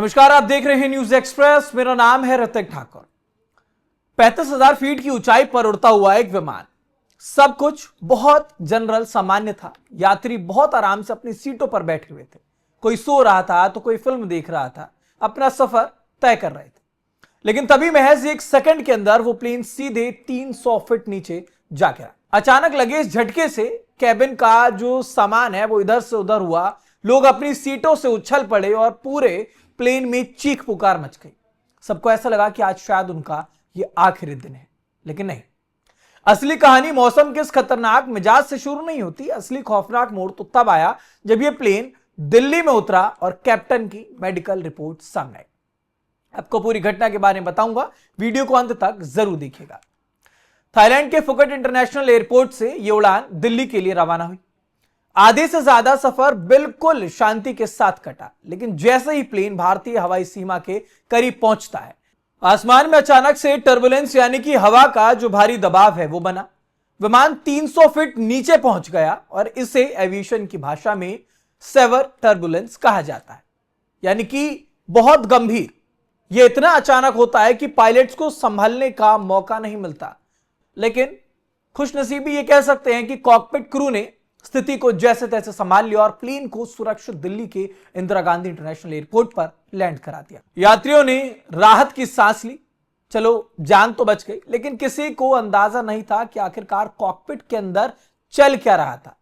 नमस्कार, आप देख रहे हैं न्यूज एक्सप्रेस। मेरा नाम है ऋतिक ठाकुर। 35,000 फीट की ऊंचाई पर उड़ता हुआ एक विमान। सब कुछ बहुत जनरल सामान्य था। यात्री बहुत आराम से अपनी सीटों पर बैठे हुए थे। कोई सो रहा था तो कोई फिल्म देख रहा था, अपना सफर तय कर रहे थे। लेकिन तभी महज एक सेकंड के अंदर वो प्लेन सीधे 300 फीट नीचे जा गिरा। अचानक लगे इस झटके से कैबिन का जो सामान है वो इधर से उधर हुआ। लोग अपनी सीटों से उछल पड़े और पूरे प्लेन में चीख पुकार मच गई। सबको ऐसा लगा कि आज शायद उनका ये आखिरी दिन है, लेकिन नहीं। असली कहानी मौसम के इस खतरनाक मिजाज से शुरू नहीं होती। असली खौफनाक मोड़ तो तब आया जब यह प्लेन दिल्ली में उतरा और कैप्टन की मेडिकल रिपोर्ट सामने आई। आपको पूरी घटना के बारे में बताऊंगा, वीडियो को अंत तक जरूर देखिएगा। थाईलैंड के फुकेट इंटरनेशनल एयरपोर्ट से यह उड़ान दिल्ली के लिए रवाना हुई। आधे से ज्यादा सफर बिल्कुल शांति के साथ कटा, लेकिन जैसे ही प्लेन भारतीय हवाई सीमा के करीब पहुंचता है, आसमान में अचानक से टर्बुलेंस यानी कि हवा का जो भारी दबाव है वो बना। विमान 300 फीट नीचे पहुंच गया और इसे एविएशन की भाषा में सेवर टर्बुलेंस कहा जाता है, यानी कि बहुत गंभीर। यह इतना अचानक होता है कि पायलट्स को संभलने का मौका नहीं मिलता। लेकिन खुशनसीबी ये कह सकते हैं कि कॉकपिट क्रू ने स्थिति को जैसे तैसे संभाल लिया और प्लेन को सुरक्षित दिल्ली के इंदिरा गांधी इंटरनेशनल एयरपोर्ट पर लैंड करा दिया। यात्रियों ने राहत की सांस ली। चलो, जान तो बच गई, लेकिन किसी को अंदाजा नहीं था कि आखिरकार कॉकपिट के अंदर चल क्या रहा था।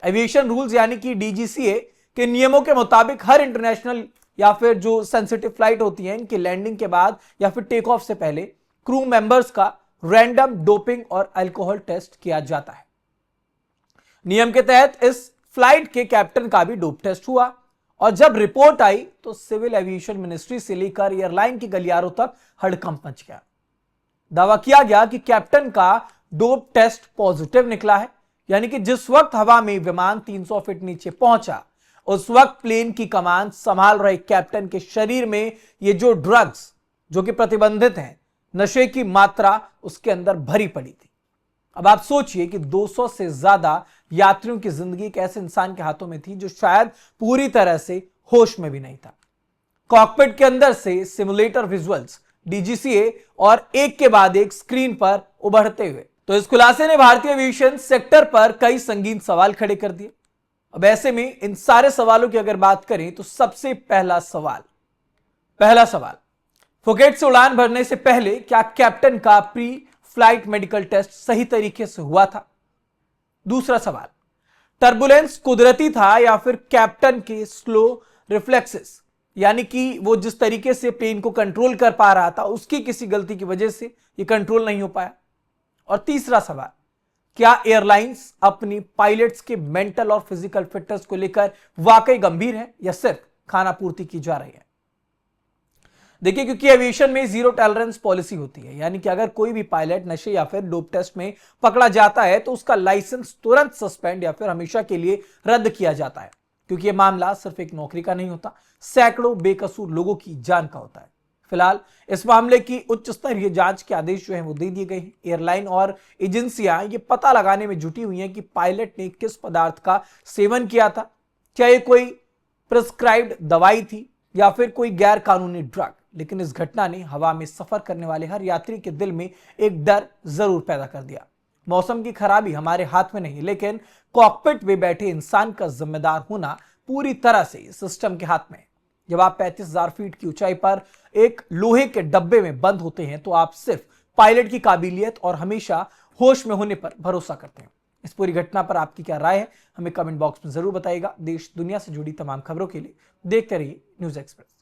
एविएशन रूल्स यानी कि डीजीसीए के नियमों के मुताबिक हर इंटरनेशनल या फिर जो सेंसिटिव फ्लाइट होती है, इनकी लैंडिंग के बाद या फिर टेक ऑफ से पहले क्रू मेंबर्स का रैंडम डोपिंग और अल्कोहल टेस्ट किया जाता है। नियम के तहत इस फ्लाइट के कैप्टन का भी डोप टेस्ट हुआ और जब रिपोर्ट आई तो सिविल एविएशन मिनिस्ट्री से लेकर एयरलाइन के गलियारों तक हड़कंप मच गया। दावा किया गया कि कैप्टन का डोप टेस्ट पॉजिटिव निकला है, यानी कि जिस वक्त हवा में विमान 300 फीट नीचे पहुंचा, उस वक्त प्लेन की कमान संभाल रहे कैप्टन के शरीर में ये जो ड्रग्स जो कि प्रतिबंधित हैं, नशे की मात्रा उसके अंदर भरी पड़ी थी। अब आप सोचिए कि 200 से ज्यादा यात्रियों की जिंदगी एक ऐसे इंसान के हाथों में थी जो शायद पूरी तरह से होश में भी नहीं था। कॉकपिट के अंदर से सिमुलेटर विजुअल्स, डीजीसीए और एक के बाद एक स्क्रीन पर उभरते हुए, तो इस खुलासे ने भारतीय एविएशन सेक्टर पर कई संगीन सवाल खड़े कर दिए। अब ऐसे में इन सारे सवालों की अगर बात करें तो सबसे पहला सवाल, फुकेट से उड़ान भरने से पहले क्या कैप्टन का प्री फ्लाइट मेडिकल टेस्ट सही तरीके से हुआ था? दूसरा सवाल, टर्बुलेंस कुदरती था या फिर कैप्टन के स्लो रिफ्लेक्सेस, यानी कि वो जिस तरीके से प्लेन को कंट्रोल कर पा रहा था उसकी किसी गलती की वजह से ये कंट्रोल नहीं हो पाया? और तीसरा सवाल, क्या एयरलाइंस अपनी पायलट्स के मेंटल और फिजिकल फिटनेस को लेकर वाकई गंभीर है या सिर्फ खाना पूर्ति की जा रही है? देखिए, क्योंकि एविएशन में जीरो टॉलरेंस पॉलिसी होती है, यानी कि अगर कोई भी पायलट नशे या फिर डोप टेस्ट में पकड़ा जाता है तो उसका लाइसेंस तुरंत सस्पेंड या फिर हमेशा के लिए रद्द किया जाता है, क्योंकि यह मामला सिर्फ एक नौकरी का नहीं होता, सैकड़ों बेकसूर लोगों की जान का होता है। फिलहाल इस मामले की उच्च स्तरीय जांच के आदेश जो है वो दे दिए गए हैं। एयरलाइन और एजेंसियां ये पता लगाने में जुटी हुई हैं कि पायलट ने किस पदार्थ का सेवन किया था, क्या ये कोई प्रिस्क्राइब्ड दवाई थी या फिर कोई गैर कानूनी ड्रग। लेकिन इस घटना ने हवा में सफर करने वाले हर यात्री के दिल में एक डर जरूर पैदा कर दिया। मौसम की खराबी हमारे हाथ में नहीं, लेकिन कॉकपिट में बैठे इंसान का जिम्मेदार होना पूरी तरह से सिस्टम के हाथ में है। जब आप 35,000 फीट की ऊंचाई पर एक लोहे के डब्बे में बंद होते हैं तो आप सिर्फ पायलट की काबिलियत और हमेशा होश में होने पर भरोसा करते हैं। इस पूरी घटना पर आपकी क्या राय है, हमें कमेंट बॉक्स में जरूर बताइएगा। देश दुनिया से जुड़ी तमाम खबरों के लिए देखते रहिए न्यूज एक्सप्रेस।